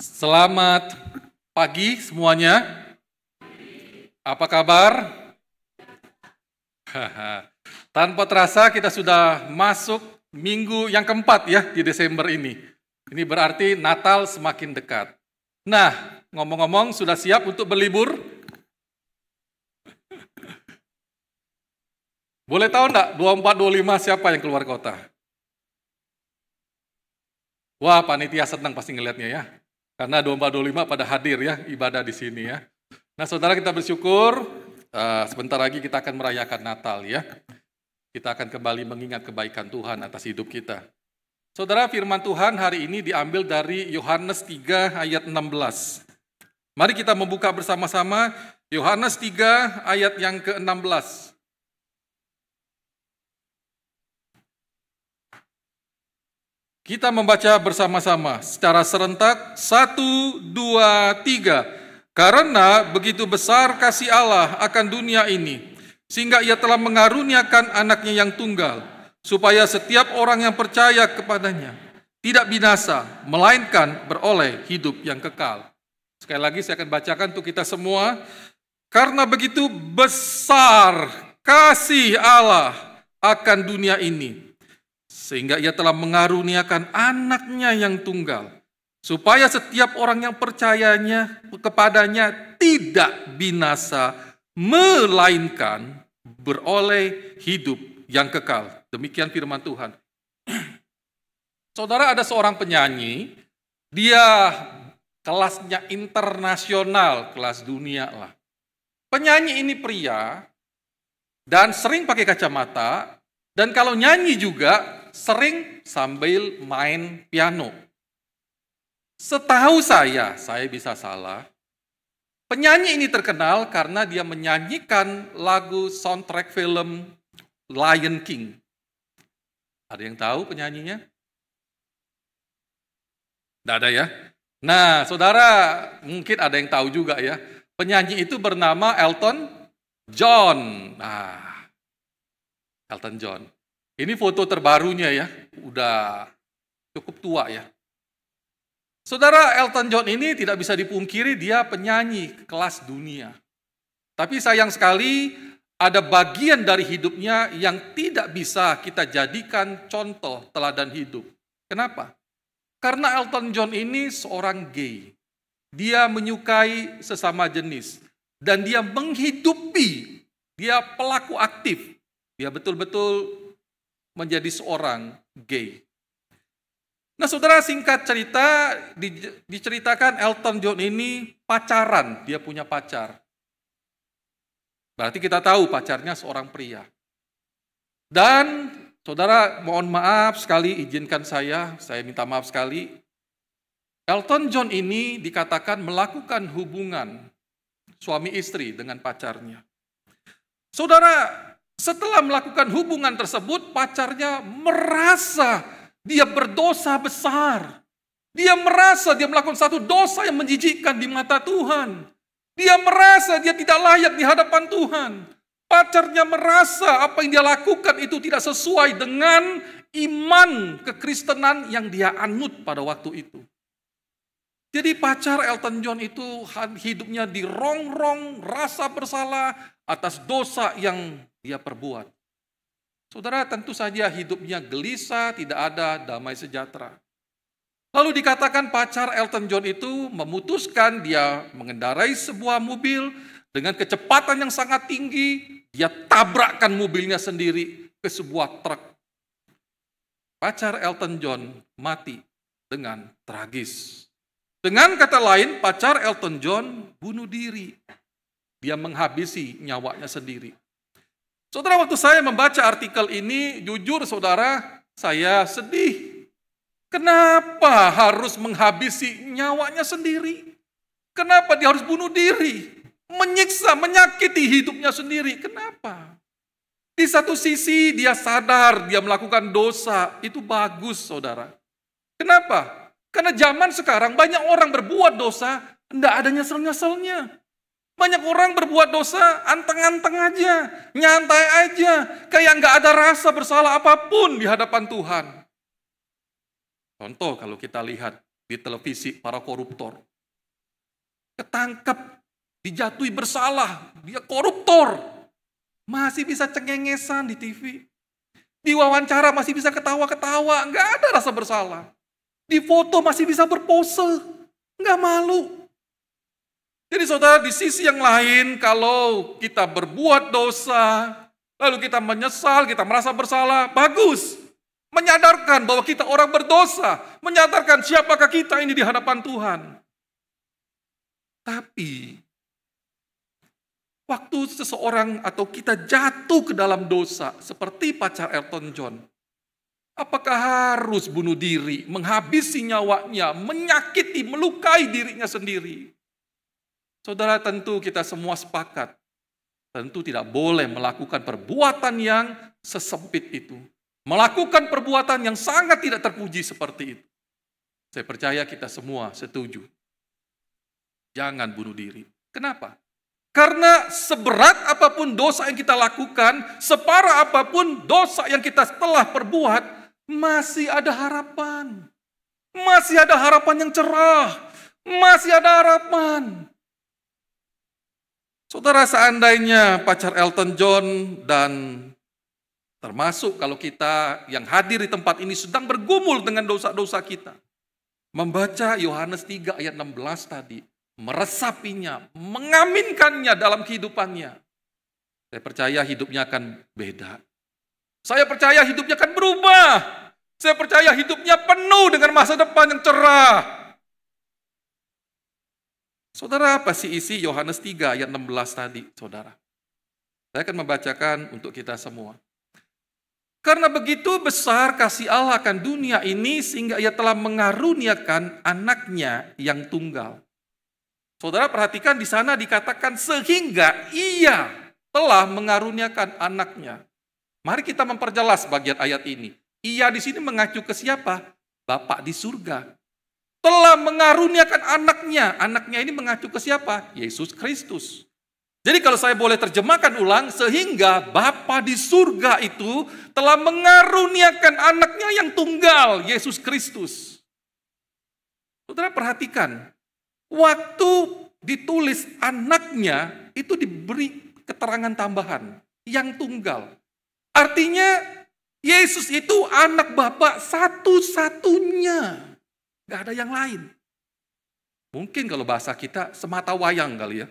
Selamat pagi semuanya. Apa kabar? Tanpa terasa kita sudah masuk minggu yang keempat ya di Desember ini. Ini berarti Natal semakin dekat. Nah, ngomong-ngomong sudah siap untuk berlibur? Boleh tahu enggak 24-25 siapa yang keluar kota? Wah, panitia senang pasti ngelihatnya ya. Karena 24-25 pada hadir ya, ibadah di sini ya. Nah saudara, kita bersyukur, sebentar lagi kita akan merayakan Natal ya. Kita akan kembali mengingat kebaikan Tuhan atas hidup kita. Saudara, firman Tuhan hari ini diambil dari Yohanes 3 ayat 16. Mari kita membuka bersama-sama Yohanes 3 ayat yang ke-16. Kita membaca bersama-sama secara serentak, 1, 2, 3. Karena begitu besar kasih Allah akan dunia ini, sehingga ia telah mengaruniakan anaknya yang tunggal, supaya setiap orang yang percaya kepadanya tidak binasa, melainkan beroleh hidup yang kekal. Sekali lagi saya akan bacakan untuk kita semua. Karena begitu besar kasih Allah akan dunia ini, sehingga ia telah mengaruniakan anaknya yang tunggal, supaya setiap orang yang percayanya kepadanya tidak binasa, melainkan beroleh hidup yang kekal. Demikian firman Tuhan. Saudara, ada seorang penyanyi, dia kelasnya internasional, kelas dunia lah. Penyanyi ini pria, dan sering pakai kacamata, dan kalau nyanyi juga sering sambil main piano. Setahu saya bisa salah, penyanyi ini terkenal karena dia menyanyikan lagu soundtrack film Lion King. Ada yang tahu penyanyinya? Tidak ada ya? Nah, saudara mungkin ada yang tahu juga ya. Penyanyi itu bernama Elton John. Nah, Elton John. Ini foto terbarunya ya, udah cukup tua ya. Saudara, Elton John ini tidak bisa dipungkiri dia penyanyi kelas dunia. Tapi sayang sekali ada bagian dari hidupnya yang tidak bisa kita jadikan contoh teladan hidup. Kenapa? Karena Elton John ini seorang gay. Dia menyukai sesama jenis. Dan dia menghidupi, dia pelaku aktif. Dia betul-betul menjadi seorang gay. Nah saudara, singkat cerita, diceritakan Elton John ini pacaran, dia punya pacar. Berarti kita tahu pacarnya seorang pria. Dan saudara, mohon maaf sekali, izinkan saya minta maaf sekali. Elton John ini dikatakan melakukan hubungan suami istri dengan pacarnya. Saudara, setelah melakukan hubungan tersebut, pacarnya merasa dia berdosa besar. Dia merasa dia melakukan satu dosa yang menjijikkan di mata Tuhan. Dia merasa dia tidak layak di hadapan Tuhan. Pacarnya merasa apa yang dia lakukan itu tidak sesuai dengan iman kekristenan yang dia anut pada waktu itu. Jadi pacar Elton John itu hidupnya dirongrong rasa bersalah atas dosa yang dia perbuat. Saudara, tentu saja hidupnya gelisah, tidak ada damai sejahtera. Lalu dikatakan pacar Elton John itu memutuskan dia mengendarai sebuah mobil dengan kecepatan yang sangat tinggi, dia tabrakkan mobilnya sendiri ke sebuah truk. Pacar Elton John mati dengan tragis. Dengan kata lain, pacar Elton John bunuh diri. Dia menghabisi nyawanya sendiri. Saudara, waktu saya membaca artikel ini, jujur saudara, saya sedih. Kenapa harus menghabisi nyawanya sendiri? Kenapa dia harus bunuh diri? Menyiksa, menyakiti hidupnya sendiri. Kenapa? Di satu sisi dia sadar dia melakukan dosa, itu bagus saudara. Kenapa? Karena zaman sekarang banyak orang berbuat dosa, tidak ada nyesel-nyeselnya. Banyak orang berbuat dosa, anteng-anteng aja, nyantai aja, kayak nggak ada rasa bersalah apapun di hadapan Tuhan. Contoh kalau kita lihat di televisi para koruptor. Ketangkep, dijatuhi bersalah, dia koruptor. Masih bisa cengengesan di TV. Di wawancara masih bisa ketawa-ketawa, nggak ada rasa bersalah. Di foto masih bisa berpose, nggak malu. Jadi saudara, di sisi yang lain, kalau kita berbuat dosa, lalu kita menyesal, kita merasa bersalah, bagus. Menyadarkan bahwa kita orang berdosa, menyadarkan siapakah kita ini di hadapan Tuhan. Tapi, waktu seseorang atau kita jatuh ke dalam dosa, seperti pacar Elton John, apakah harus bunuh diri, menghabisi nyawanya, menyakiti, melukai dirinya sendiri? Saudara, tentu kita semua sepakat, tentu tidak boleh melakukan perbuatan yang sesempit itu. Melakukan perbuatan yang sangat tidak terpuji seperti itu. Saya percaya kita semua setuju. Jangan bunuh diri. Kenapa? Karena seberat apapun dosa yang kita lakukan, separah apapun dosa yang kita telah perbuat, masih ada harapan. Masih ada harapan yang cerah. Masih ada harapan. Saudara, seandainya pacar Elton John dan termasuk kalau kita yang hadir di tempat ini sedang bergumul dengan dosa-dosa kita, membaca Yohanes 3 ayat 16 tadi, meresapinya, mengaminkannya dalam kehidupannya, saya percaya hidupnya akan beda. Saya percaya hidupnya akan berubah. Saya percaya hidupnya penuh dengan masa depan yang cerah. Saudara, apa sih isi Yohanes 3 ayat 16 tadi, saudara? Saya akan membacakan untuk kita semua. Karena begitu besar kasih Allah akan dunia ini, sehingga ia telah mengaruniakan anaknya yang tunggal. Saudara perhatikan di sana dikatakan sehingga ia telah mengaruniakan anaknya. Mari kita memperjelas bagian ayat ini. Ia di sini mengacu ke siapa? Bapa di surga. Telah mengaruniakan anaknya. Anaknya ini mengacu ke siapa? Yesus Kristus. Jadi kalau saya boleh terjemahkan ulang, sehingga Bapa di surga itu telah mengaruniakan anaknya yang tunggal, Yesus Kristus. Saudara perhatikan, waktu ditulis anaknya itu diberi keterangan tambahan, yang tunggal. Artinya Yesus itu anak Bapa satu-satunya, gak ada yang lain. Mungkin kalau bahasa kita semata wayang kali ya.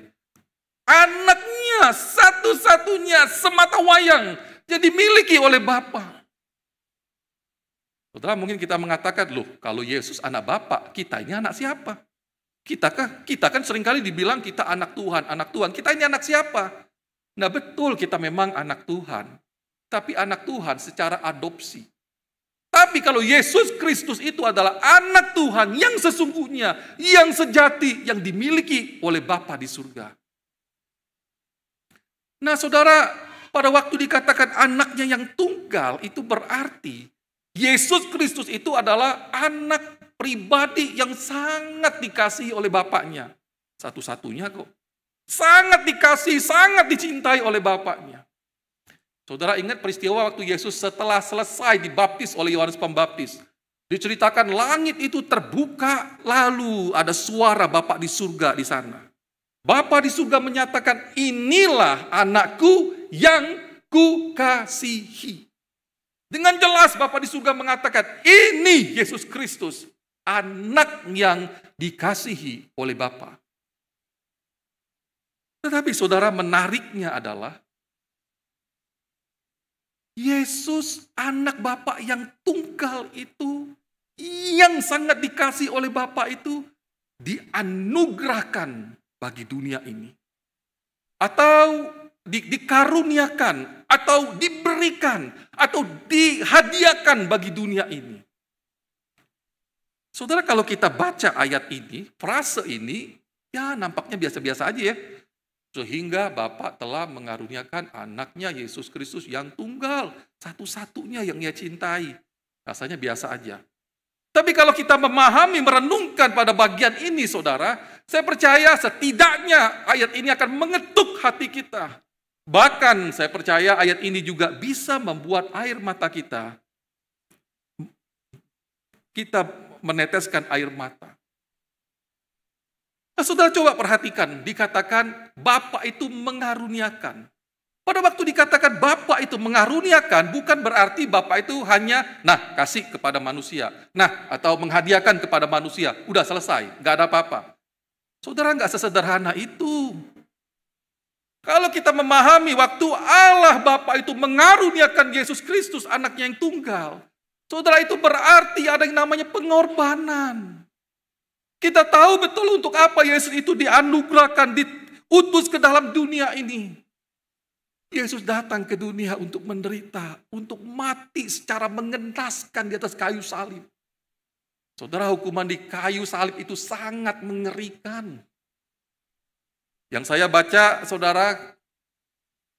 Anaknya satu-satunya semata wayang yang dimiliki oleh Bapa. Saudara, mungkin kita mengatakan, loh kalau Yesus anak Bapa, kita ini anak siapa? Kita kan seringkali dibilang kita anak Tuhan, anak Tuhan. Kita ini anak siapa? Nah betul, kita memang anak Tuhan. Tapi anak Tuhan secara adopsi. Tapi kalau Yesus Kristus itu adalah anak Tuhan yang sesungguhnya, yang sejati, yang dimiliki oleh Bapa di surga. Nah saudara, pada waktu dikatakan anaknya yang tunggal, itu berarti Yesus Kristus itu adalah anak pribadi yang sangat dikasihi oleh Bapaknya. Satu-satunya kok. Sangat dikasihi, sangat dicintai oleh Bapaknya. Saudara ingat peristiwa waktu Yesus setelah selesai dibaptis oleh Yohanes Pembaptis. Diceritakan langit itu terbuka, lalu ada suara Bapa di surga di sana. Bapa di surga menyatakan, inilah anakku yang kukasihi. Dengan jelas Bapa di surga mengatakan, ini Yesus Kristus, anak yang dikasihi oleh Bapa. Tetapi saudara, menariknya adalah, Yesus anak Bapa yang tunggal itu, yang sangat dikasihi oleh Bapa itu, dianugerahkan bagi dunia ini. Atau dikaruniakan, atau diberikan, atau dihadiahkan bagi dunia ini. Saudara, kalau kita baca ayat ini, frase ini, ya nampaknya biasa-biasa aja ya. Sehingga Bapa telah mengaruniakan anaknya Yesus Kristus yang tunggal, satu-satunya yang ia cintai. Rasanya biasa aja. Tapi kalau kita memahami, merenungkan pada bagian ini, saudara, saya percaya setidaknya ayat ini akan mengetuk hati kita. Bahkan saya percaya ayat ini juga bisa membuat air mata kita meneteskan air mata. Nah, saudara coba perhatikan, dikatakan Bapa itu mengaruniakan. Pada waktu dikatakan Bapa itu mengaruniakan, bukan berarti Bapa itu hanya, kasih kepada manusia. Atau menghadiahkan kepada manusia. Udah selesai, nggak ada apa-apa. Saudara, nggak sesederhana itu. Kalau kita memahami waktu Allah Bapa itu mengaruniakan Yesus Kristus, anaknya yang tunggal. Saudara, itu berarti ada yang namanya pengorbanan. Kita tahu betul untuk apa Yesus itu dianugerahkan, diutus ke dalam dunia ini. Yesus datang ke dunia untuk menderita, untuk mati secara mengenaskan di atas kayu salib. Saudara, hukuman di kayu salib itu sangat mengerikan. Yang saya baca, saudara,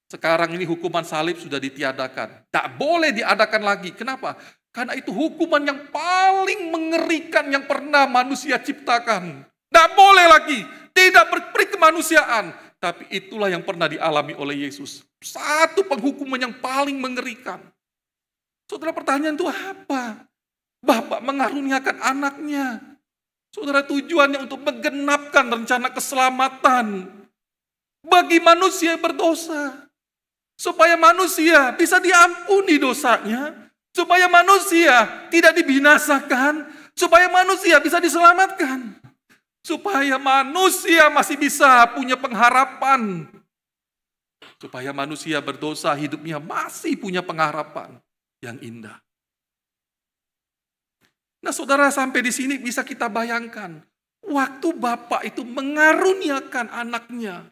sekarang ini hukuman salib sudah ditiadakan. Tak boleh diadakan lagi. Kenapa? Karena itu hukuman yang paling mengerikan yang pernah manusia ciptakan. Tidak boleh lagi. Tidak berperi kemanusiaan. Tapi itulah yang pernah dialami oleh Yesus. Satu penghukuman yang paling mengerikan. Saudara, pertanyaan itu apa? Bapak mengaruniakan anaknya. Saudara, tujuannya untuk menggenapkan rencana keselamatan bagi manusia yang berdosa. Supaya manusia bisa diampuni dosanya. Supaya manusia tidak dibinasakan. Supaya manusia bisa diselamatkan. Supaya manusia masih bisa punya pengharapan. Supaya manusia berdosa hidupnya masih punya pengharapan yang indah. Nah, saudara, sampai di sini bisa kita bayangkan. Waktu Bapak itu mengaruniakan anaknya.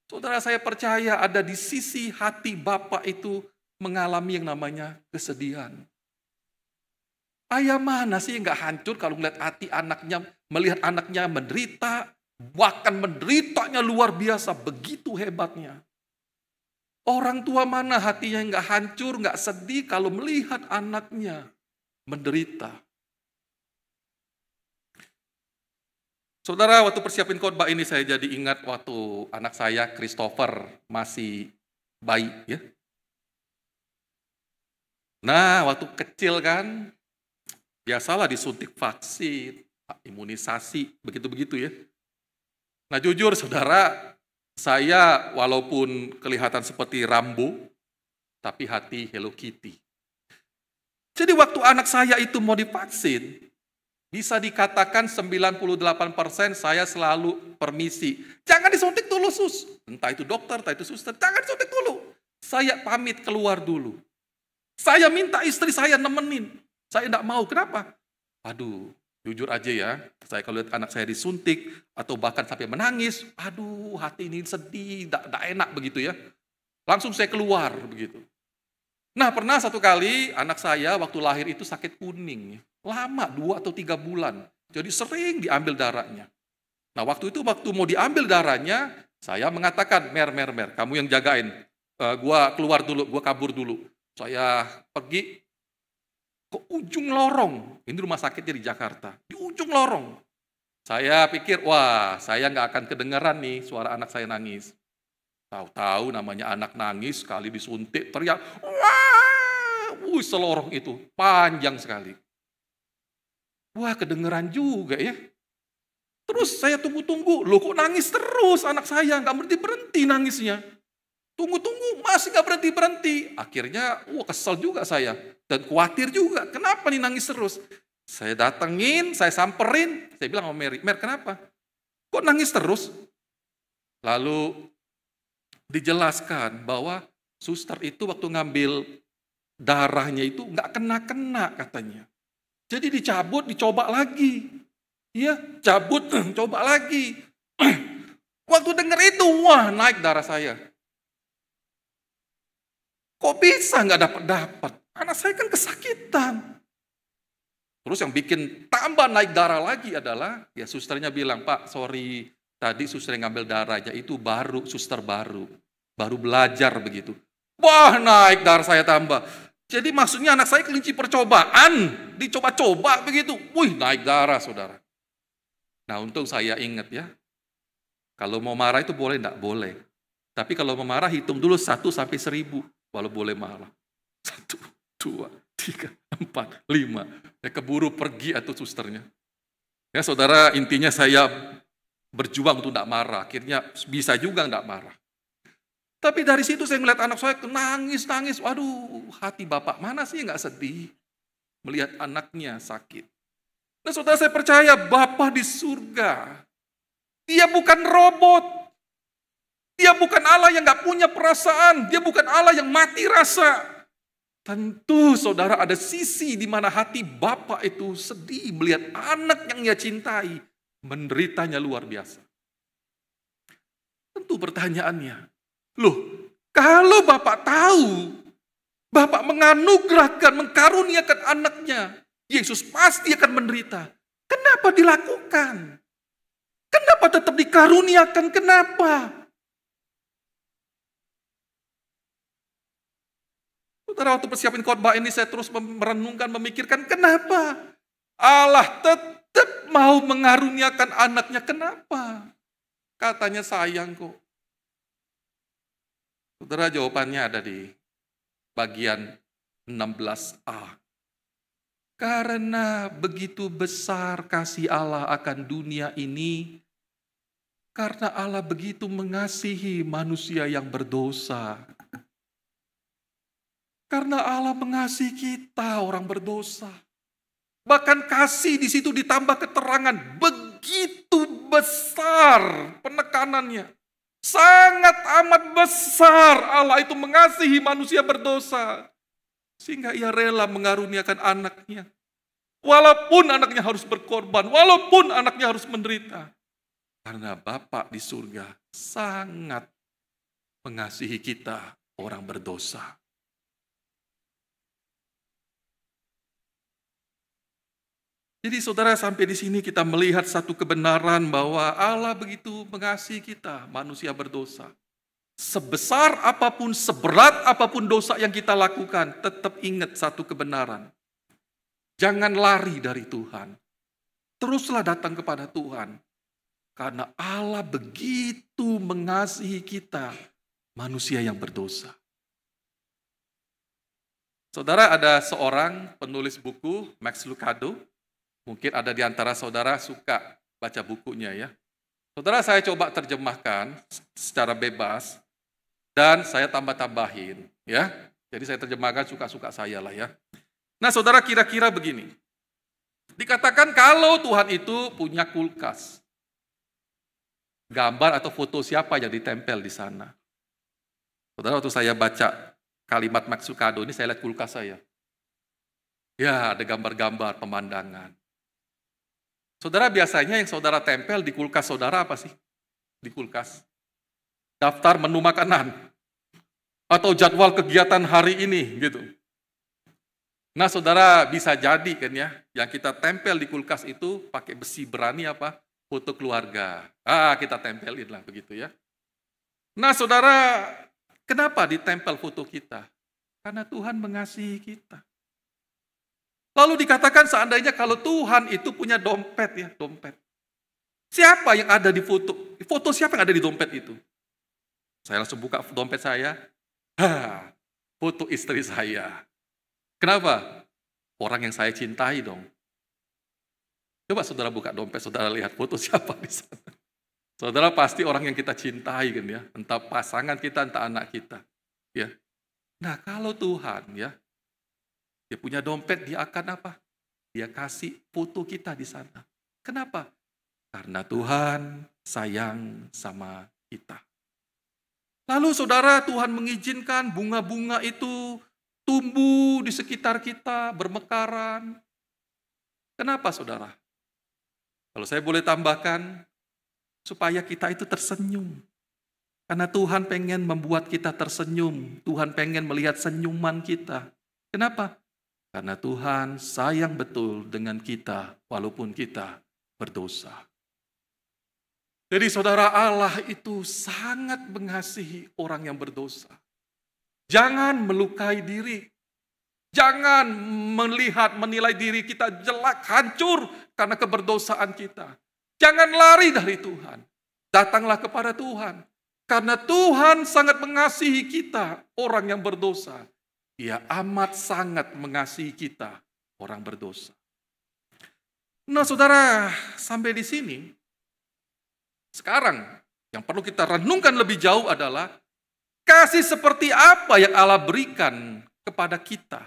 Saudara, saya percaya ada di sisi hati Bapak itu mengalami yang namanya kesedihan. Ayah mana sih yang gak hancur kalau melihat hati anaknya, melihat anaknya menderita, bahkan menderitanya luar biasa, begitu hebatnya. Orang tua mana hatinya yang gak hancur, gak sedih kalau melihat anaknya menderita. Saudara, waktu persiapin khotbah ini saya jadi ingat waktu anak saya Christopher masih bayi, ya. Nah, waktu kecil kan, biasalah disuntik vaksin, imunisasi, begitu-begitu ya. Nah, jujur saudara, saya walaupun kelihatan seperti Rambo, tapi hati Hello Kitty. Jadi waktu anak saya itu mau divaksin, bisa dikatakan 98% saya selalu permisi. Jangan disuntik dulu, sus. Entah itu dokter, entah itu suster, jangan disuntik dulu. Saya pamit keluar dulu. Saya minta istri saya nemenin. Saya tidak mau. Kenapa? Aduh, jujur aja ya. Saya kalau lihat anak saya disuntik, atau bahkan sampai menangis, aduh hati ini sedih, tidak enak begitu ya. Langsung saya keluar begitu. Nah, pernah satu kali anak saya waktu lahir itu sakit kuning. Lama, 2 atau 3 bulan. Jadi sering diambil darahnya. Nah, waktu itu waktu mau diambil darahnya, saya mengatakan, Mer, kamu yang jagain. Gua keluar dulu, gua kabur dulu. Saya pergi ke ujung lorong. Ini rumah sakitnya di Jakarta. Di ujung lorong. Saya pikir, wah, saya nggak akan kedengeran nih suara anak saya nangis. Tahu-tahu namanya anak nangis, sekali disuntik, teriak, wah, selorong itu, panjang sekali. Wah, kedengeran juga ya. Terus saya tunggu-tunggu, loh kok nangis terus anak saya, nggak berhenti-berhenti nangisnya. Tunggu-tunggu, masih nggak berhenti-berhenti. Akhirnya, kesel juga saya. Dan khawatir juga, kenapa nih nangis terus? Saya datengin, saya samperin, saya bilang sama Mary, Mer, kenapa? Kok nangis terus? Lalu dijelaskan bahwa suster itu waktu ngambil darahnya itu nggak kena-kena katanya. Jadi dicabut, dicoba lagi. Iya, cabut, coba lagi. Waktu denger itu, wah naik darah saya. Kok bisa nggak dapat? Anak saya kan kesakitan. Terus yang bikin tambah naik darah lagi adalah, ya susternya bilang, Pak, sorry, tadi suster yang ngambil darahnya itu suster baru belajar begitu. Wah, naik darah saya tambah. Jadi maksudnya anak saya kelinci percobaan, dicoba-coba begitu. Wih, naik darah, saudara. Nah, untung saya ingat ya, kalau mau marah itu boleh, enggak boleh. Tapi kalau mau marah, hitung dulu 1 sampai 1000. Walau boleh marah. 1, 2, 3, 4, 5. Ya, keburu pergi atau susternya. Ya saudara, intinya saya berjuang untuk tidak marah. Akhirnya bisa juga tidak marah. Tapi dari situ saya melihat anak saya nangis. Waduh, hati bapak mana sih nggak sedih melihat anaknya sakit. Nah saudara, saya percaya Bapa di surga, Dia bukan robot. Dia bukan Allah yang nggak punya perasaan. Dia bukan Allah yang mati rasa. Tentu saudara ada sisi di mana hati Bapa itu sedih melihat anak yang Dia cintai menderitanya luar biasa. Tentu pertanyaannya, loh, kalau Bapak tahu, Bapak menganugerahkan, mengkaruniakan anaknya, Yesus pasti akan menderita. Kenapa dilakukan? Kenapa tetap dikaruniakan? Kenapa? Saudara, waktu persiapin khotbah ini saya terus merenungkan, memikirkan kenapa Allah tetap mau mengaruniakan anaknya. Kenapa? Katanya sayang kok. Saudara, jawabannya ada di bagian 16a. Karena begitu besar kasih Allah akan dunia ini, karena Allah begitu mengasihi manusia yang berdosa. Karena Allah mengasihi kita orang berdosa. Bahkan kasih di situ ditambah keterangan begitu besar penekanannya. Sangat amat besar Allah itu mengasihi manusia berdosa. Sehingga Ia rela mengaruniakan anaknya. Walaupun anaknya harus berkorban, walaupun anaknya harus menderita. Karena Bapa di surga sangat mengasihi kita orang berdosa. Jadi saudara, sampai di sini kita melihat satu kebenaran bahwa Allah begitu mengasihi kita, manusia berdosa. Sebesar apapun, seberat apapun dosa yang kita lakukan, tetap ingat satu kebenaran. Jangan lari dari Tuhan. Teruslah datang kepada Tuhan. Karena Allah begitu mengasihi kita, manusia yang berdosa. Saudara, ada seorang penulis buku, Max Lucado. Mungkin ada di antara saudara suka baca bukunya ya. Saudara, saya coba terjemahkan secara bebas dan saya tambah-tambahin ya. Jadi saya terjemahkan suka-suka saya lah ya. Nah saudara, kira-kira begini. Dikatakan kalau Tuhan itu punya kulkas. Gambar atau foto siapa yang ditempel di sana? Saudara, waktu saya baca kalimat Max Lucado ini saya lihat kulkas saya. Ya, ada gambar-gambar pemandangan. Saudara, biasanya yang saudara tempel di kulkas saudara apa sih? Di kulkas. Daftar menu makanan. Atau jadwal kegiatan hari ini gitu. Nah saudara, bisa jadi kan ya, yang kita tempel di kulkas itu pakai besi berani apa? Foto keluarga. Kita tempelin lah begitu ya. Nah saudara, kenapa ditempel foto kita? Karena Tuhan mengasihi kita. Lalu dikatakan seandainya kalau Tuhan itu punya dompet ya, dompet. Siapa yang ada di foto? Foto siapa yang ada di dompet itu? Saya langsung buka dompet saya. Foto istri saya. Kenapa? Orang yang saya cintai dong. Coba saudara buka dompet, saudara lihat foto siapa di sana. Saudara pasti orang yang kita cintai kan ya. Entah pasangan kita, entah anak kita. Ya. Nah kalau Tuhan ya, Dia punya dompet, Dia akan apa? Dia kasih foto kita di sana. Kenapa? Karena Tuhan sayang sama kita. Lalu saudara, Tuhan mengizinkan bunga-bunga itu tumbuh di sekitar kita, bermekaran. Kenapa saudara? Kalau saya boleh tambahkan, supaya kita itu tersenyum. Karena Tuhan pengen membuat kita tersenyum. Tuhan pengen melihat senyuman kita. Kenapa? Karena Tuhan sayang betul dengan kita walaupun kita berdosa. Jadi saudara, Allah itu sangat mengasihi orang yang berdosa. Jangan melukai diri. Jangan menilai diri kita jelek, hancur karena keberdosaan kita. Jangan lari dari Tuhan. Datanglah kepada Tuhan. Karena Tuhan sangat mengasihi kita, orang yang berdosa. Dia amat sangat mengasihi kita, orang berdosa. Nah saudara, sampai di sini, Sekarang, yang perlu kita renungkan lebih jauh adalah kasih seperti apa yang Allah berikan kepada kita.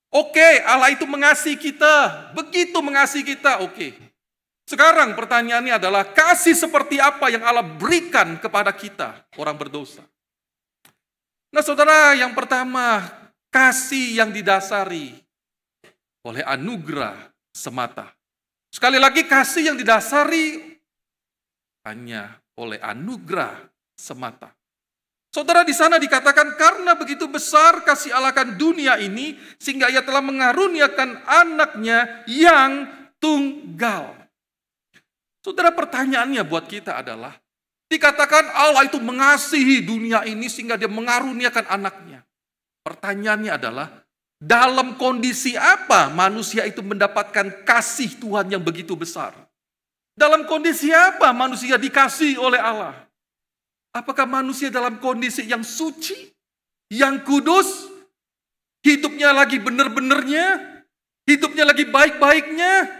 Oke, Allah itu mengasihi kita, begitu mengasihi kita, oke. Sekarang pertanyaannya adalah kasih seperti apa yang Allah berikan kepada kita, orang berdosa. Nah saudara, yang pertama, kasih yang didasari oleh anugerah semata. Sekali lagi, kasih yang didasari hanya oleh anugerah semata. Saudara, di sana dikatakan karena begitu besar kasih Allah akan dunia ini sehingga Ia telah mengaruniakan anaknya yang tunggal. Saudara, pertanyaannya buat kita adalah dikatakan Allah itu mengasihi dunia ini sehingga Dia mengaruniakan anaknya. Pertanyaannya adalah dalam kondisi apa manusia itu mendapatkan kasih Tuhan yang begitu besar? Dalam kondisi apa manusia dikasihi oleh Allah? Apakah manusia dalam kondisi yang suci, yang kudus, hidupnya lagi benar-benarnya, hidupnya lagi baik-baiknya?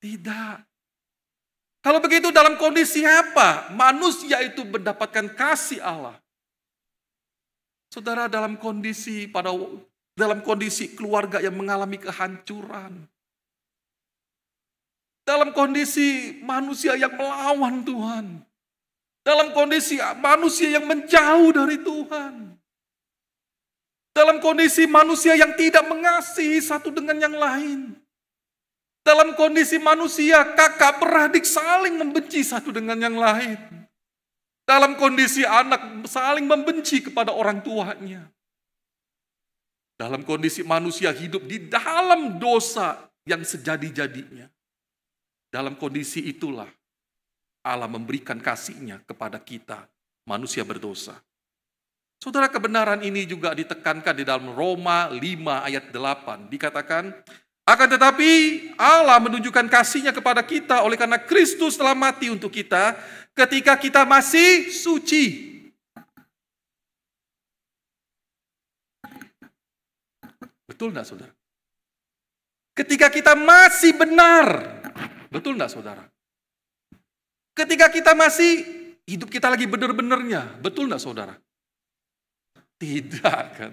Tidak. Kalau begitu dalam kondisi apa manusia itu mendapatkan kasih Allah? Saudara, dalam kondisi keluarga yang mengalami kehancuran. Dalam kondisi manusia yang melawan Tuhan. Dalam kondisi manusia yang menjauh dari Tuhan. Dalam kondisi manusia yang tidak mengasihi satu dengan yang lain. Dalam kondisi manusia kakak beradik saling membenci satu dengan yang lain. Dalam kondisi anak saling membenci kepada orang tuanya. Dalam kondisi manusia hidup di dalam dosa yang sejadi-jadinya. Dalam kondisi itulah Allah memberikan kasih-Nya kepada kita, manusia berdosa. Saudara, kebenaran ini juga ditekankan di dalam Roma 5 ayat 8. Dikatakan, akan tetapi Allah menunjukkan kasih-Nya kepada kita oleh karena Kristus telah mati untuk kita ketika kita masih suci. Betul enggak, saudara? Ketika kita masih benar. Betul enggak, saudara? Ketika kita masih hidup kita lagi benar-benarnya. Betul enggak, saudara? Tidak, kan?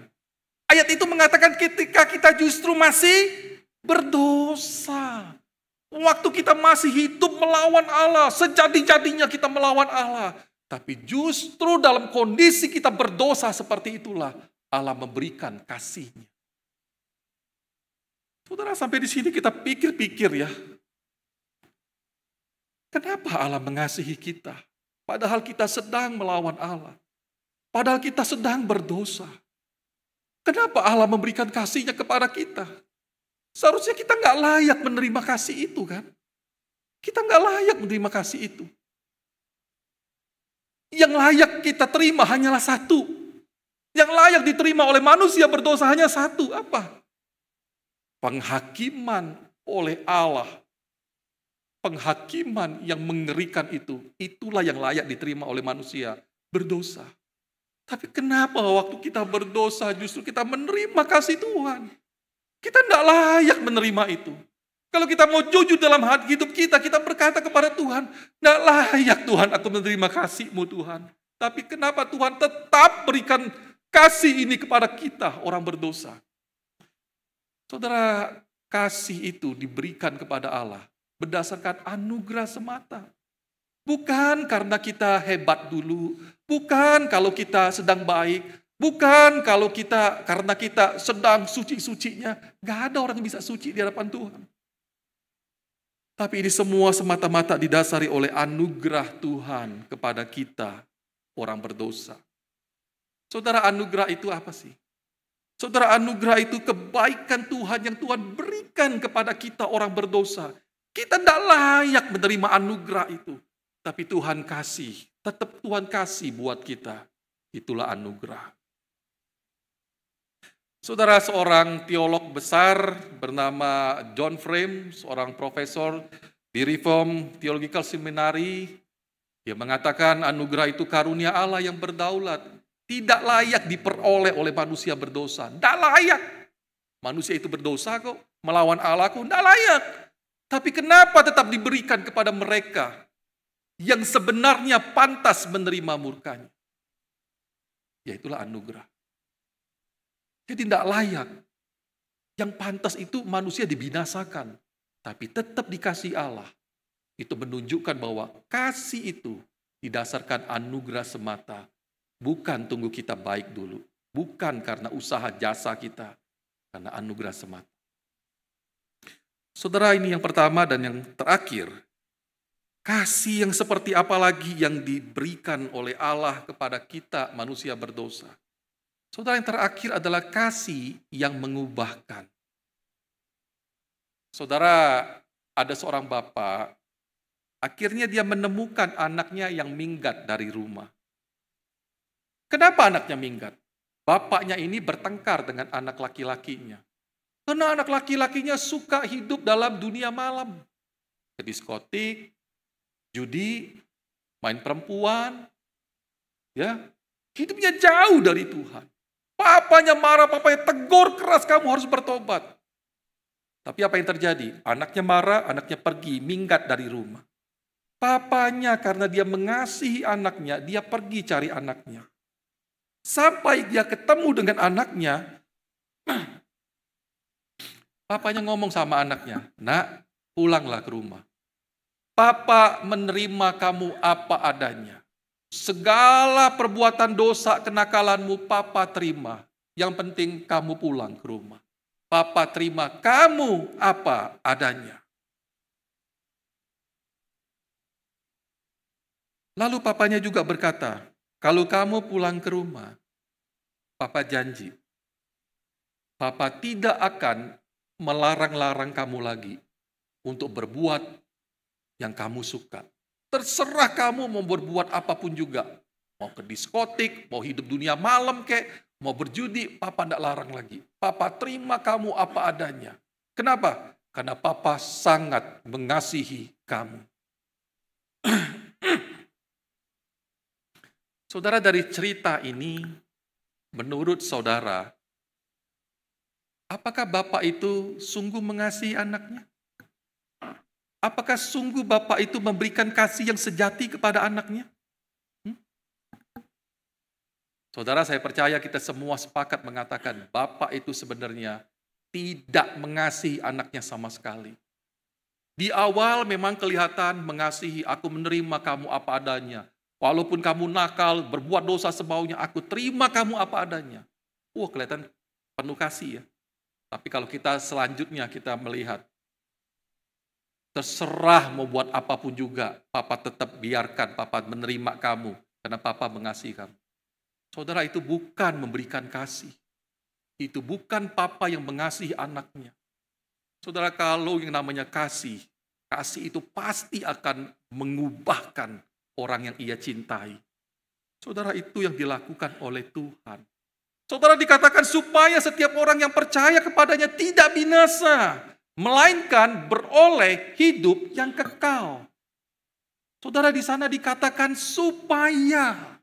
Ayat itu mengatakan ketika kita justru masih berdosa. Waktu kita masih hidup melawan Allah, sejadi-jadinya kita melawan Allah. Tapi justru dalam kondisi kita berdosa seperti itulah Allah memberikan kasih-Nya. Saudara, sampai di sini kita pikir-pikir ya. Kenapa Allah mengasihi kita? Padahal kita sedang melawan Allah. Padahal kita sedang berdosa. Kenapa Allah memberikan kasih-Nya kepada kita? Seharusnya kita nggak layak menerima kasih itu, kan? Kita nggak layak menerima kasih itu. Yang layak kita terima hanyalah satu. Yang layak diterima oleh manusia berdosa hanya satu. Apa? Penghakiman oleh Allah. Penghakiman yang mengerikan itu. Itulah yang layak diterima oleh manusia berdosa. Tapi kenapa waktu kita berdosa justru kita menerima kasih Tuhan? Kita tidak layak menerima itu. Kalau kita mau jujur dalam hidup kita, kita berkata kepada Tuhan, tidak layak Tuhan aku menerima kasih-Mu Tuhan. Tapi kenapa Tuhan tetap berikan kasih ini kepada kita, orang berdosa? Saudara, kasih itu diberikan kepada Allah berdasarkan anugerah semata. Bukan karena kita hebat dulu, bukan kalau kita sedang baik, bukan karena kita sedang suci-sucinya. Gak ada orang yang bisa suci di hadapan Tuhan. Tapi ini semua semata-mata didasari oleh anugerah Tuhan kepada kita, orang berdosa. Saudara, anugerah itu apa sih? Saudara, anugerah itu kebaikan Tuhan yang Tuhan berikan kepada kita, orang berdosa. Kita tidak layak menerima anugerah itu. Tapi Tuhan kasih, tetap Tuhan kasih buat kita. Itulah anugerah. Saudara, seorang teolog besar bernama John Frame, seorang profesor di Reformed Theological Seminary, dia mengatakan anugerah itu karunia Allah yang berdaulat, tidak layak diperoleh oleh manusia berdosa. Tidak layak. Manusia itu berdosa kok, melawan Allah kok, tidak layak. Tapi kenapa tetap diberikan kepada mereka yang sebenarnya pantas menerima murkanya. Yaitulah anugerah. Jadi tidak layak. Yang pantas itu manusia dibinasakan, tapi tetap dikasih Allah. Itu menunjukkan bahwa kasih itu didasarkan anugerah semata. Bukan tunggu kita baik dulu. Bukan karena usaha jasa kita. Karena anugerah semata. Saudara, ini yang pertama dan yang terakhir. Kasih yang seperti apa lagi yang diberikan oleh Allah kepada kita manusia berdosa. Saudara, yang terakhir adalah kasih yang mengubahkan. Saudara, ada seorang bapak, akhirnya dia menemukan anaknya yang minggat dari rumah. Kenapa anaknya minggat? Bapaknya ini bertengkar dengan anak laki-lakinya. Karena anak laki-lakinya suka hidup dalam dunia malam. Ke diskotik, judi, main perempuan, ya, hidupnya jauh dari Tuhan. Papanya marah, papanya tegur keras, kamu harus bertobat. Tapi apa yang terjadi? Anaknya marah, anaknya pergi, minggat dari rumah. Papanya karena dia mengasihi anaknya, dia pergi cari anaknya. Sampai dia ketemu dengan anaknya, papanya ngomong sama anaknya, "Nak, pulanglah ke rumah. Papa menerima kamu apa adanya. Segala perbuatan dosa kenakalanmu Papa terima. Yang penting kamu pulang ke rumah. Papa terima kamu apa adanya." Lalu papanya juga berkata, "Kalau kamu pulang ke rumah, Papa janji, Papa tidak akan melarang-larang kamu lagi untuk berbuat yang kamu suka. Terserah kamu mau berbuat apapun juga. Mau ke diskotik, mau hidup dunia malam kek, mau berjudi, Papa tidak larang lagi. Papa terima kamu apa adanya. Kenapa? Karena Papa sangat mengasihi kamu." Saudara, dari cerita ini, menurut saudara, apakah Bapak itu sungguh mengasihi anaknya? Apakah sungguh Bapak itu memberikan kasih yang sejati kepada anaknya? Saudara, saya percaya kita semua sepakat mengatakan Bapak itu sebenarnya tidak mengasihi anaknya sama sekali. Di awal memang kelihatan mengasihi, aku menerima kamu apa adanya. Walaupun kamu nakal, berbuat dosa semaunya, aku terima kamu apa adanya. Kelihatan penuh kasih ya. Tapi kalau kita selanjutnya kita melihat, terserah mau buat apapun juga, Papa tetap biarkan Papa menerima kamu, karena Papa mengasihi kamu. Saudara, itu bukan memberikan kasih. Itu bukan Papa yang mengasihi anaknya. Saudara, kalau yang namanya kasih, kasih itu pasti akan mengubahkan orang yang ia cintai. Saudara, itu yang dilakukan oleh Tuhan. Saudara, dikatakan supaya setiap orang yang percaya kepadanya tidak binasa, melainkan beroleh hidup yang kekal. Saudara, di sana dikatakan supaya.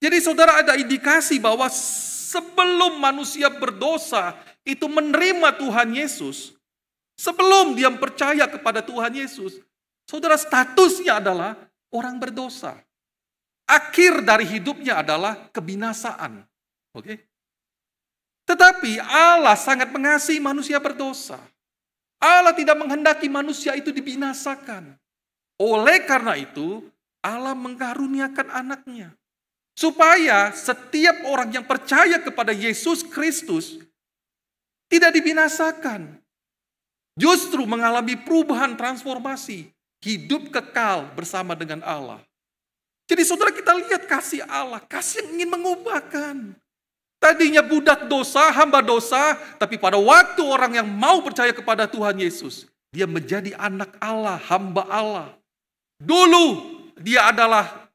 Jadi saudara, ada indikasi bahwa sebelum manusia berdosa itu menerima Tuhan Yesus, sebelum dia percaya kepada Tuhan Yesus, saudara, statusnya adalah orang berdosa. Akhir dari hidupnya adalah kebinasaan. Oke? Tetapi Allah sangat mengasihi manusia berdosa. Allah tidak menghendaki manusia itu dibinasakan. Oleh karena itu, Allah mengkaruniakan anaknya. Supaya setiap orang yang percaya kepada Yesus Kristus tidak dibinasakan. Justru mengalami perubahan transformasi. Hidup kekal bersama dengan Allah. Jadi saudara, kita lihat kasih Allah. Kasih yang ingin mengubahkan. Tadinya budak dosa, hamba dosa. Tapi pada waktu orang yang mau percaya kepada Tuhan Yesus, dia menjadi anak Allah, hamba Allah. Dulu dia adalah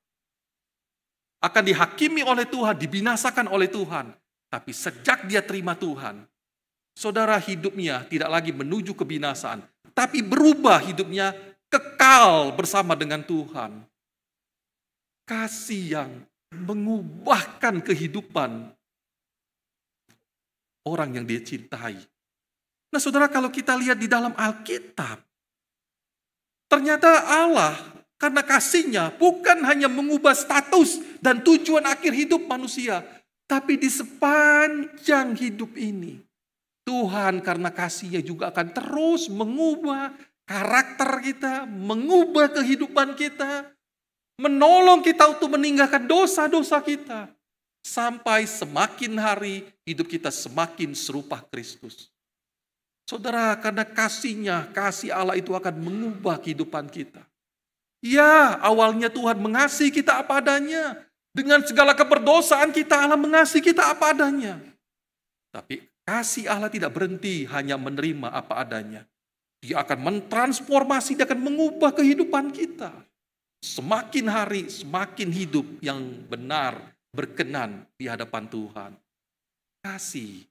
akan dihakimi oleh Tuhan, dibinasakan oleh Tuhan. Tapi sejak dia terima Tuhan, saudara, hidupnya tidak lagi menuju kebinasaan. Tapi berubah hidupnya kekal bersama dengan Tuhan. Kasih yang mengubahkan kehidupan orang yang dia cintai. Nah saudara, kalau kita lihat di dalam Alkitab, Ternyata Allah karena kasih-Nya bukan hanya mengubah status dan tujuan akhir hidup manusia, tapi di sepanjang hidup ini, Tuhan karena kasih-Nya juga akan terus mengubah karakter kita, mengubah kehidupan kita, menolong kita untuk meninggalkan dosa-dosa kita. Sampai semakin hari hidup kita semakin serupa Kristus. Saudara, karena kasih-Nya, kasih Allah itu akan mengubah kehidupan kita. Ya, awalnya Tuhan mengasihi kita apa adanya. Dengan segala keberdosaan kita, Allah mengasihi kita apa adanya. Tapi kasih Allah tidak berhenti hanya menerima apa adanya. Dia akan mentransformasi, dia akan mengubah kehidupan kita. Semakin hari, semakin hidup yang benar, berkenan di hadapan Tuhan. Kasih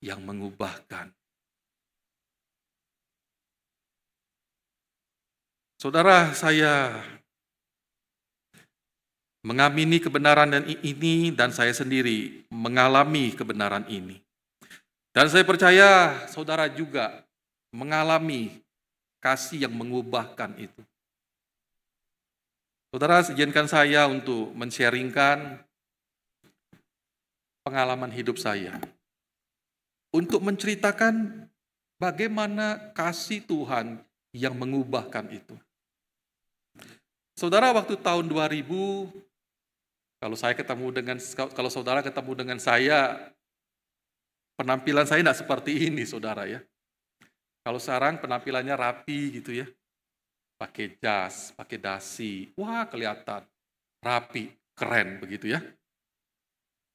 yang mengubahkan. Saudara, saya mengamini kebenaran ini dan saya sendiri mengalami kebenaran ini. Dan saya percaya saudara juga mengalami kasih yang mengubahkan itu. Saudara, izinkan saya untuk men-sharingkan pengalaman hidup saya. Untuk menceritakan bagaimana kasih Tuhan yang mengubahkan itu. Saudara, waktu tahun 2000, kalau saudara ketemu dengan saya, penampilan saya tidak seperti ini, saudara ya. Kalau sekarang penampilannya rapi gitu ya. Pakai jas, pakai dasi. Wah, kelihatan rapi, keren begitu ya.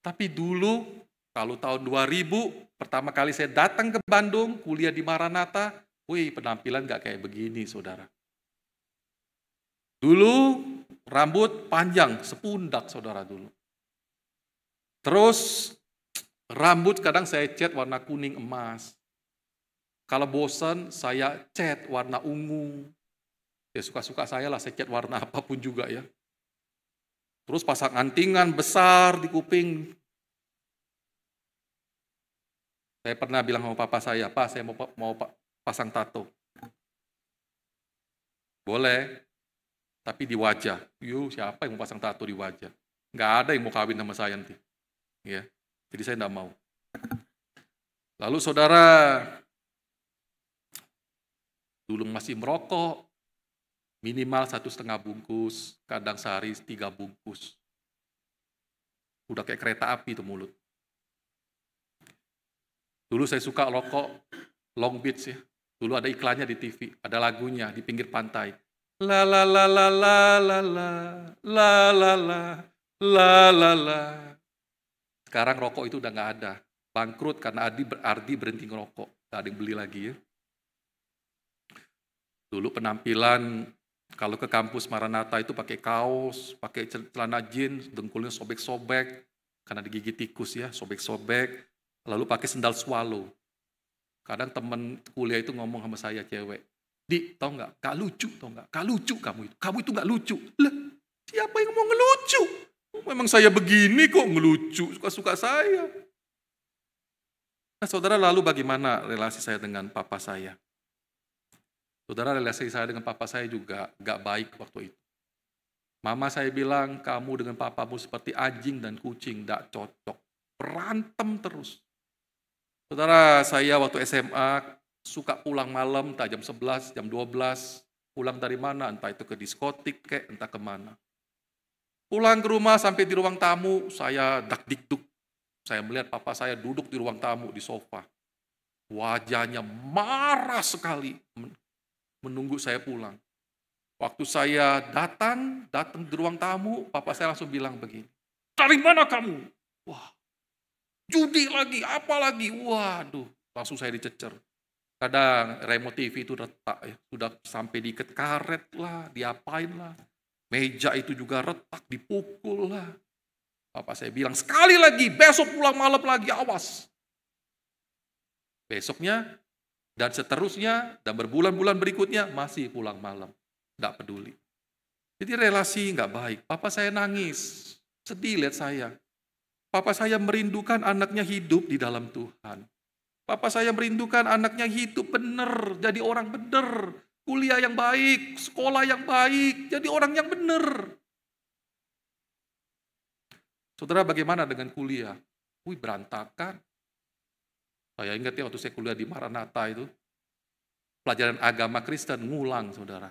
Tapi dulu, kalau tahun 2000, pertama kali saya datang ke Bandung, kuliah di Maranatha, penampilan gak kayak begini, saudara. Dulu, rambut panjang, sepundak, saudara dulu. Terus, rambut kadang saya cat warna kuning emas. Kalau bosan, saya cat warna ungu. Ya suka-suka saya lah, saya cat warna apapun juga ya. Terus pasang antingan besar di kuping. Saya pernah bilang sama papa saya, Pak, saya mau pasang tato. Boleh, tapi di wajah. Siapa yang mau pasang tato di wajah? Nggak ada yang mau kawin sama saya nanti. Ya, jadi saya nggak mau. Lalu saudara, dulu masih merokok, minimal 1,5 bungkus, kadang sehari 3 bungkus. Udah kayak kereta api tuh mulut. Dulu saya suka rokok Long Beach ya. Dulu ada iklannya di TV, ada lagunya di pinggir pantai. La la la la la la la la la la la la la. Sekarang rokok itu udah nggak ada. Bangkrut karena Ardi berhenti ngerokok. Nggak ada yang beli lagi ya. Dulu penampilan kalau ke kampus Maranatha itu pakai kaos, pakai celana jeans, dengkulnya sobek-sobek, karena digigit tikus ya, sobek-sobek, lalu pakai sendal swallow. Kadang teman kuliah itu ngomong sama saya cewek, "Di, tau nggak? Gak lucu, tau nggak? Gak lucu kamu itu gak lucu." Lah, siapa yang mau ngelucu? Memang saya begini kok ngelucu, suka-suka saya. Nah saudara, lalu bagaimana relasi saya dengan papa saya? Saudara, relasi saya dengan papa saya juga gak baik waktu itu. Mama saya bilang, kamu dengan papamu seperti anjing dan kucing, gak cocok. Berantem terus. Saudara, saya waktu SMA suka pulang malam, entah jam 11, jam 12. Pulang dari mana, entah itu ke diskotik, entah kemana. Pulang ke rumah sampai di ruang tamu, saya dak-dikduk. Saya melihat papa saya duduk di ruang tamu, di sofa. Wajahnya marah sekali menunggu saya pulang. Waktu saya datang di ruang tamu, papa saya langsung bilang begini, "Dari mana kamu?" Wah, judi lagi, apa lagi? Waduh, langsung saya dicecer. Kadang remote TV itu retak ya, sudah sampai diikat karet lah, diapain lah. Meja itu juga retak, dipukul lah. Papa saya bilang, "Sekali lagi, besok pulang malam lagi, awas." Besoknya, dan seterusnya, dan berbulan-bulan berikutnya, masih pulang malam. Nggak peduli. Jadi relasi nggak baik. Papa saya nangis, sedih lihat saya. Papa saya merindukan anaknya hidup di dalam Tuhan. Papa saya merindukan anaknya hidup benar, jadi orang benar. kuliah yang baik, sekolah yang baik, jadi orang yang benar. Saudara, bagaimana dengan kuliah? Wih, berantakan. Saya ingat ya waktu saya kuliah di Maranatha itu, pelajaran agama Kristen ngulang, saudara.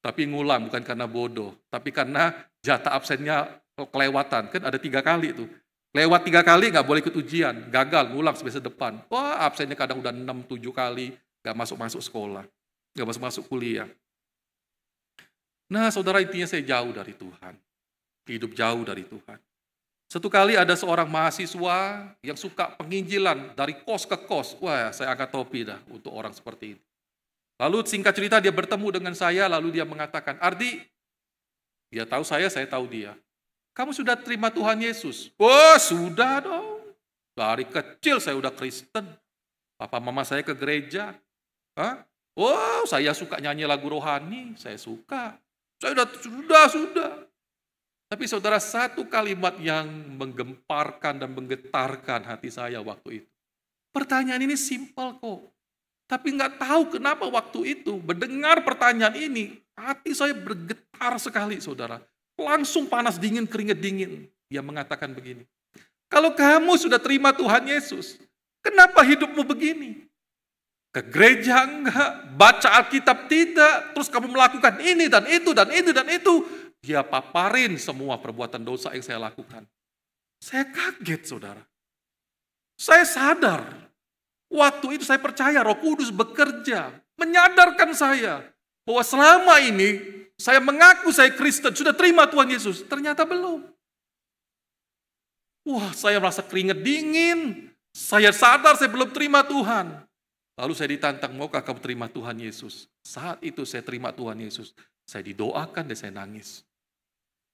Tapi ngulang bukan karena bodoh, tapi karena jatah absennya kelewatan. Kan ada 3 kali tuh. Lewat 3 kali nggak boleh ikut ujian, gagal, ngulang semester depan. Wah, absennya kadang udah 6-7 kali, nggak masuk-masuk sekolah, nggak masuk-masuk kuliah. Nah, saudara, intinya saya jauh dari Tuhan. Hidup jauh dari Tuhan. Satu kali ada seorang mahasiswa yang suka penginjilan dari kos ke kos. Wah, saya angkat topi dah untuk orang seperti itu. Lalu singkat cerita dia bertemu dengan saya, lalu dia mengatakan, Ardi, dia tahu saya tahu dia. Kamu sudah terima Tuhan Yesus? Oh, sudah dong. Dari kecil saya udah Kristen. Papa mama saya ke gereja. Hah? Oh, saya suka nyanyi lagu rohani, saya suka. Saya sudah. Tapi saudara, satu kalimat yang menggemparkan dan menggetarkan hati saya waktu itu. Pertanyaan ini simpel kok. Tapi nggak tahu kenapa waktu itu mendengar pertanyaan ini, hati saya bergetar sekali, saudara. Langsung panas dingin, keringat dingin. Dia mengatakan begini, kalau kamu sudah terima Tuhan Yesus, kenapa hidupmu begini? Ke gereja enggak, baca Alkitab tidak, terus kamu melakukan ini dan itu dan itu dan itu. Dia paparin semua perbuatan dosa yang saya lakukan. Saya kaget, saudara. Saya sadar. Waktu itu saya percaya Roh Kudus bekerja, menyadarkan saya bahwa selama ini saya mengaku saya Kristen, sudah terima Tuhan Yesus. Ternyata belum. Wah, saya merasa keringat dingin. Saya sadar saya belum terima Tuhan. Lalu saya ditantang, maukah kamu terima Tuhan Yesus? Saat itu saya terima Tuhan Yesus. Saya didoakan dan saya nangis.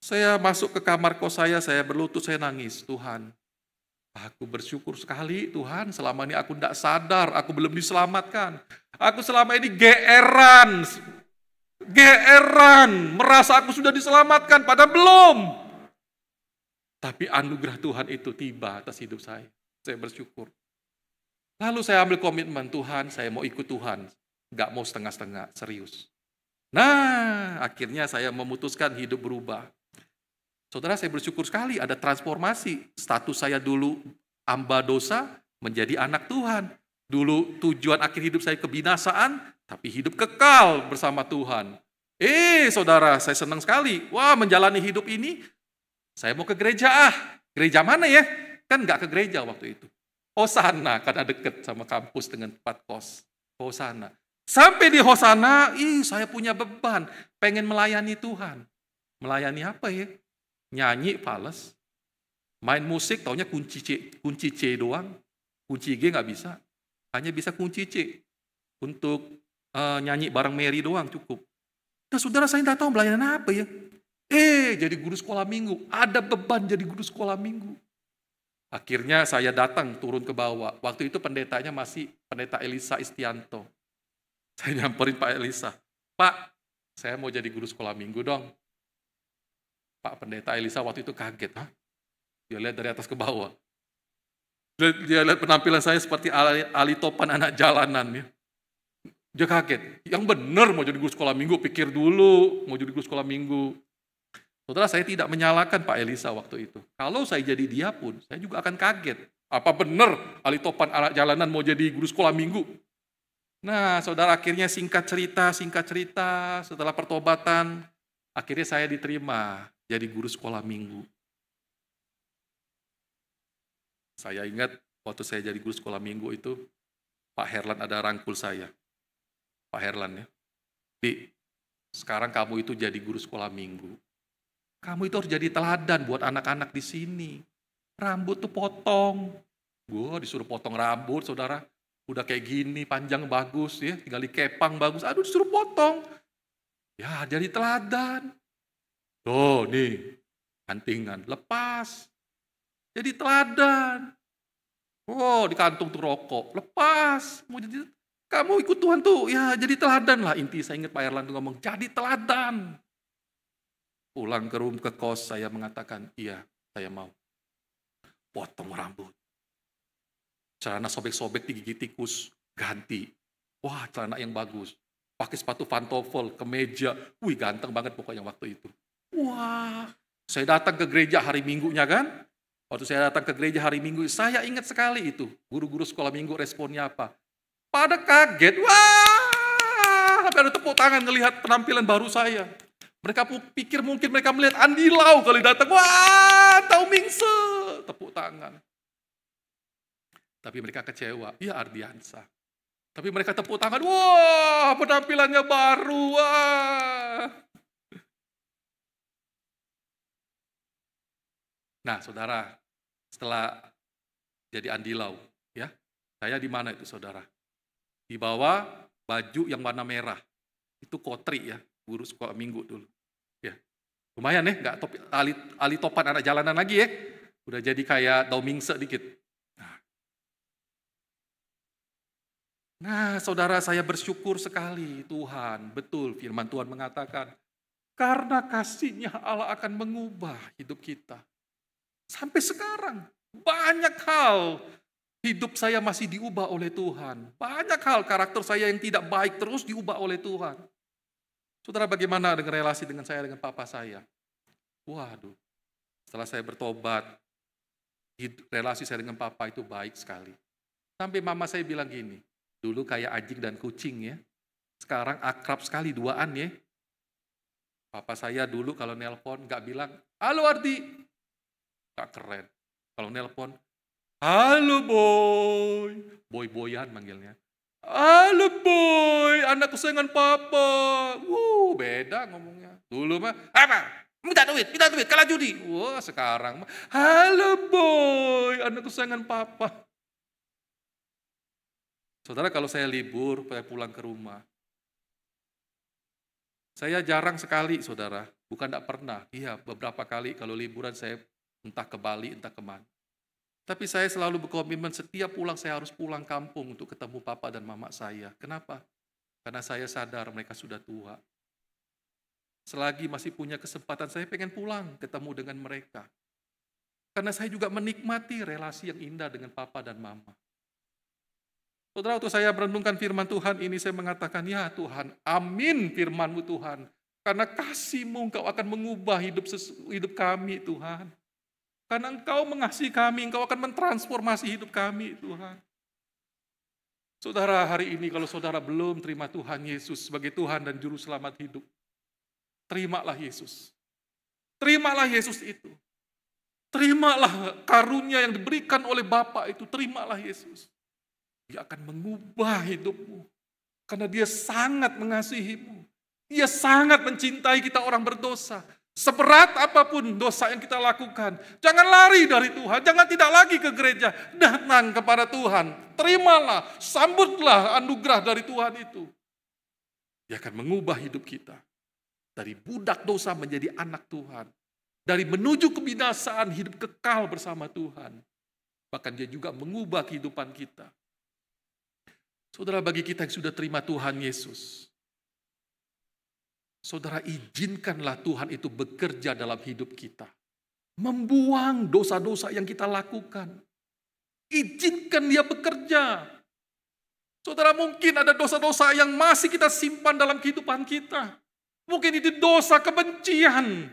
Saya masuk ke kamar kos saya berlutut, saya nangis. Tuhan, aku bersyukur sekali Tuhan, selama ini aku tidak sadar, aku belum diselamatkan. Aku selama ini geeran, merasa aku sudah diselamatkan, padahal belum. Tapi anugerah Tuhan itu tiba atas hidup saya bersyukur. Lalu saya ambil komitmen, Tuhan, saya mau ikut Tuhan, nggak mau setengah-setengah, serius. Nah, akhirnya saya memutuskan hidup berubah. Saudara, saya bersyukur sekali ada transformasi. Status saya dulu hamba dosa menjadi anak Tuhan. Dulu tujuan akhir hidup saya kebinasaan, tapi hidup kekal bersama Tuhan. Saudara, saya senang sekali. Wah, menjalani hidup ini, saya mau ke gereja. Gereja mana ya? Kan nggak ke gereja waktu itu. Hosana, karena deket sama kampus dengan tempat kos. Hosana. Sampai di Hosana, saya punya beban. Pengen melayani Tuhan. Melayani apa ya? Nyanyi, fales. Main musik, taunya kunci C doang. Kunci G nggak bisa. Hanya bisa kunci C. Untuk nyanyi bareng Mary doang cukup. Nah, saudara, saya nggak tahu melayani apa ya. Jadi guru sekolah minggu. Ada beban jadi guru sekolah minggu. Akhirnya saya datang turun ke bawah. Waktu itu pendetanya masih pendeta Elisa Istianto. Saya nyamperin Pak Elisa. Pak, saya mau jadi guru sekolah minggu dong. Pak pendeta Elisa waktu itu kaget. Hah? Dia lihat dari atas ke bawah. Dia lihat penampilan saya seperti Ali Topan anak jalanan. Ya. Dia kaget. Yang benar mau jadi guru sekolah minggu, pikir dulu mau jadi guru sekolah minggu. Saudara, saya tidak menyalahkan Pak Elisa waktu itu. Kalau saya jadi dia pun, saya juga akan kaget. Apa benar Ali Topan anak jalanan mau jadi guru sekolah minggu? Nah, saudara, akhirnya singkat cerita, setelah pertobatan, akhirnya saya diterima jadi guru sekolah minggu. Saya ingat waktu saya jadi guru sekolah minggu itu, Pak Herlan ada rangkul saya. Pak Herlan ya. Sekarang kamu itu jadi guru sekolah minggu. Kamu itu harus jadi teladan buat anak-anak di sini. Rambut tuh potong. Gua disuruh potong rambut, saudara. Udah kayak gini, panjang bagus ya, tinggal dikepang bagus. Aduh, disuruh potong. Ya, jadi teladan. Tuh, nih, kantingan, lepas. Jadi teladan. Oh, di kantung tuh rokok, lepas. Mau jadi, kamu ikut Tuhan tuh, ya jadi teladan lah. Inti saya ingat Pak Erlan tuh ngomong, jadi teladan. Pulang ke kos, saya mengatakan, iya, saya mau. Potong rambut. Celana sobek-sobek digigit tikus. ganti. Wah, celana yang bagus. Pakai sepatu pantofel, kemeja. Wih, ganteng banget pokoknya waktu itu. Wah, saya datang ke gereja hari Minggunya kan. Waktu saya datang ke gereja hari Minggu, saya ingat sekali itu. Guru-guru sekolah minggu responnya apa. Pada kaget, wah, sampai ada tepuk tangan ngelihat penampilan baru saya. Mereka pikir mungkin mereka melihat Andi Lau kali datang, wah, Tau Mingse, tepuk tangan. Tapi mereka kecewa, ya Ardiansa. Tapi mereka tepuk tangan, wah, penampilannya baru, wah. Nah, saudara, setelah jadi Andi Lau, ya, saya di mana itu, saudara? Di bawah baju yang warna merah, itu kotri ya, guru sekolah minggu dulu. Ya, lumayan ya, nggak ali topan anak jalanan lagi ya, udah jadi kayak Tau Mingse dikit. Nah, saudara, saya bersyukur sekali Tuhan, betul firman Tuhan mengatakan, karena kasih-Nya Allah akan mengubah hidup kita. Sampai sekarang, banyak hal hidup saya masih diubah oleh Tuhan. Banyak hal karakter saya yang tidak baik terus diubah oleh Tuhan. Saudara, bagaimana dengan relasi dengan saya dengan papa saya? Waduh, setelah saya bertobat, relasi saya dengan papa itu baik sekali. Sampai mama saya bilang gini, dulu kayak anjing dan kucing ya, sekarang akrab sekali duaan ya. Papa saya dulu kalau nelpon nggak bilang, halo Ardi, nggak keren. Kalau nelpon, halo boy, boy-boyan manggilnya. Halo boy, anak kesayangan papa. Beda ngomongnya. Dulu mah, apa? Minta duit, kalah judi. Wah, sekarang mah, halo boy, anak kesayangan papa. Saudara, kalau saya libur, saya pulang ke rumah. Saya jarang sekali, saudara. Bukan tidak pernah. Iya, beberapa kali kalau liburan saya entah ke Bali, entah kemana. Tapi saya selalu berkomitmen setiap pulang saya harus pulang kampung untuk ketemu papa dan mama saya. Kenapa? Karena saya sadar mereka sudah tua. Selagi masih punya kesempatan, saya pengen pulang ketemu dengan mereka. Karena saya juga menikmati relasi yang indah dengan papa dan mama. Saudara, waktu saya merenungkan firman Tuhan ini, saya mengatakan, ya Tuhan, amin firman-Mu Tuhan. Karena kasih-Mu Engkau akan mengubah hidup kami Tuhan. Karena Engkau mengasihi kami, Engkau akan mentransformasi hidup kami Tuhan. Saudara, hari ini kalau saudara belum terima Tuhan Yesus sebagai Tuhan dan Juru Selamat hidup, terimalah Yesus. Terimalah Yesus itu. Terimalah karunia yang diberikan oleh Bapa itu, terimalah Yesus. Dia akan mengubah hidupmu. Karena dia sangat mengasihimu. Dia sangat mencintai kita orang berdosa. Seberat apapun dosa yang kita lakukan, jangan lari dari Tuhan, jangan tidak lagi ke gereja, datang kepada Tuhan. Terimalah, sambutlah anugerah dari Tuhan itu. Dia akan mengubah hidup kita. Dari budak dosa menjadi anak Tuhan. Dari menuju kebinasaan hidup kekal bersama Tuhan. Bahkan dia juga mengubah kehidupan kita. Saudara, bagi kita yang sudah terima Tuhan Yesus, saudara, izinkanlah Tuhan itu bekerja dalam hidup kita. Membuang dosa-dosa yang kita lakukan. Izinkan dia bekerja. Saudara, mungkin ada dosa-dosa yang masih kita simpan dalam kehidupan kita. Mungkin itu dosa kebencian.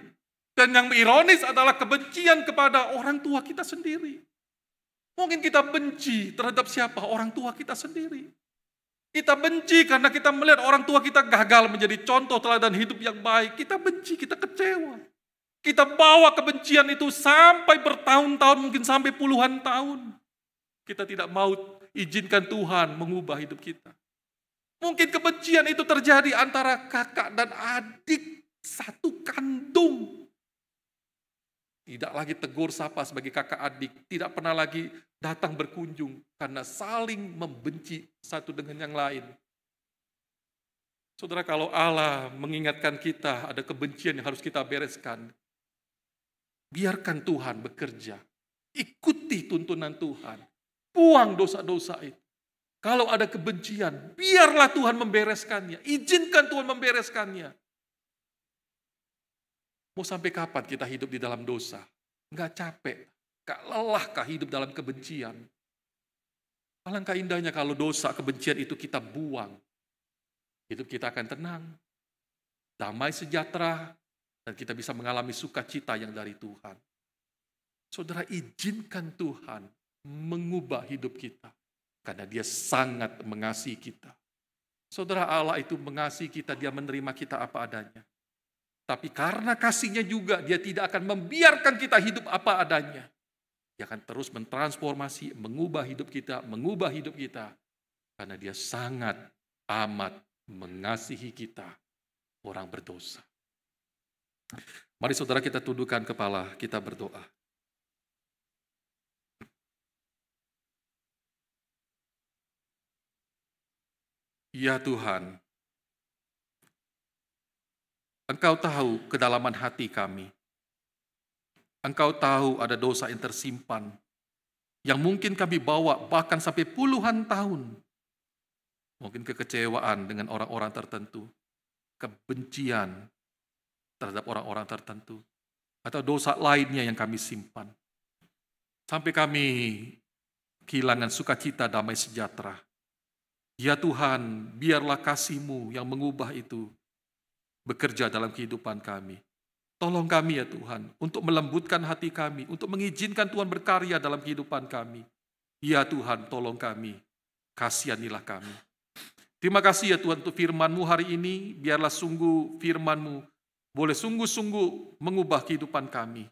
Dan yang ironis adalah kebencian kepada orang tua kita sendiri. Mungkin kita benci terhadap siapa? Orang tua kita sendiri. Kita benci karena kita melihat orang tua kita gagal menjadi contoh teladan hidup yang baik. Kita benci, kita kecewa. Kita bawa kebencian itu sampai bertahun-tahun, mungkin sampai puluhan tahun. Kita tidak mau izinkan Tuhan mengubah hidup kita. Mungkin kebencian itu terjadi antara kakak dan adik satu kandung. Tidak lagi tegur sapa sebagai kakak adik, tidak pernah lagi datang berkunjung karena saling membenci satu dengan yang lain. Saudara, kalau Allah mengingatkan kita ada kebencian yang harus kita bereskan, biarkan Tuhan bekerja. Ikuti tuntunan Tuhan. Buang dosa-dosa itu. Kalau ada kebencian, biarlah Tuhan membereskannya. Izinkan Tuhan membereskannya. Mau sampai kapan kita hidup di dalam dosa? Enggak capek, enggak lelahkah hidup dalam kebencian? Alangkah indahnya kalau dosa, kebencian itu kita buang. Hidup kita akan tenang, damai sejahtera, dan kita bisa mengalami sukacita yang dari Tuhan. Saudara, izinkan Tuhan mengubah hidup kita, karena Dia sangat mengasihi kita. Saudara, Allah itu mengasihi kita, Dia menerima kita apa adanya. Tapi karena kasih-Nya juga, Dia tidak akan membiarkan kita hidup apa adanya. Dia akan terus mentransformasi, mengubah hidup kita, karena Dia sangat amat mengasihi kita, orang berdosa. Mari saudara, kita tundukkan kepala, kita berdoa. Ya Tuhan, Engkau tahu kedalaman hati kami. Engkau tahu ada dosa yang tersimpan, yang mungkin kami bawa bahkan sampai puluhan tahun. Mungkin kekecewaan dengan orang-orang tertentu, kebencian terhadap orang-orang tertentu, atau dosa lainnya yang kami simpan. Sampai kami kehilangan sukacita, damai sejahtera. Ya Tuhan, biarlah kasih-Mu yang mengubah itu bekerja dalam kehidupan kami. Tolong kami ya Tuhan, untuk melembutkan hati kami, untuk mengizinkan Tuhan berkarya dalam kehidupan kami. Ya Tuhan, tolong kami, kasihanilah kami. Terima kasih ya Tuhan untuk firman-Mu hari ini, biarlah sungguh firman-Mu boleh sungguh-sungguh mengubah kehidupan kami.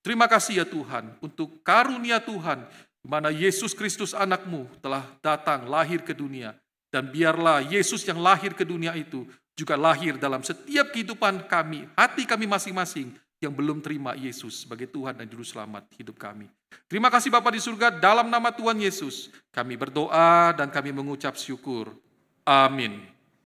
Terima kasih ya Tuhan untuk karunia Tuhan, di mana Yesus Kristus anak-Mu telah datang lahir ke dunia. Dan biarlah Yesus yang lahir ke dunia itu juga lahir dalam setiap kehidupan kami, hati kami masing-masing yang belum terima Yesus sebagai Tuhan dan Juru Selamat hidup kami. Terima kasih Bapa di surga, dalam nama Tuhan Yesus kami berdoa dan kami mengucap syukur. Amin.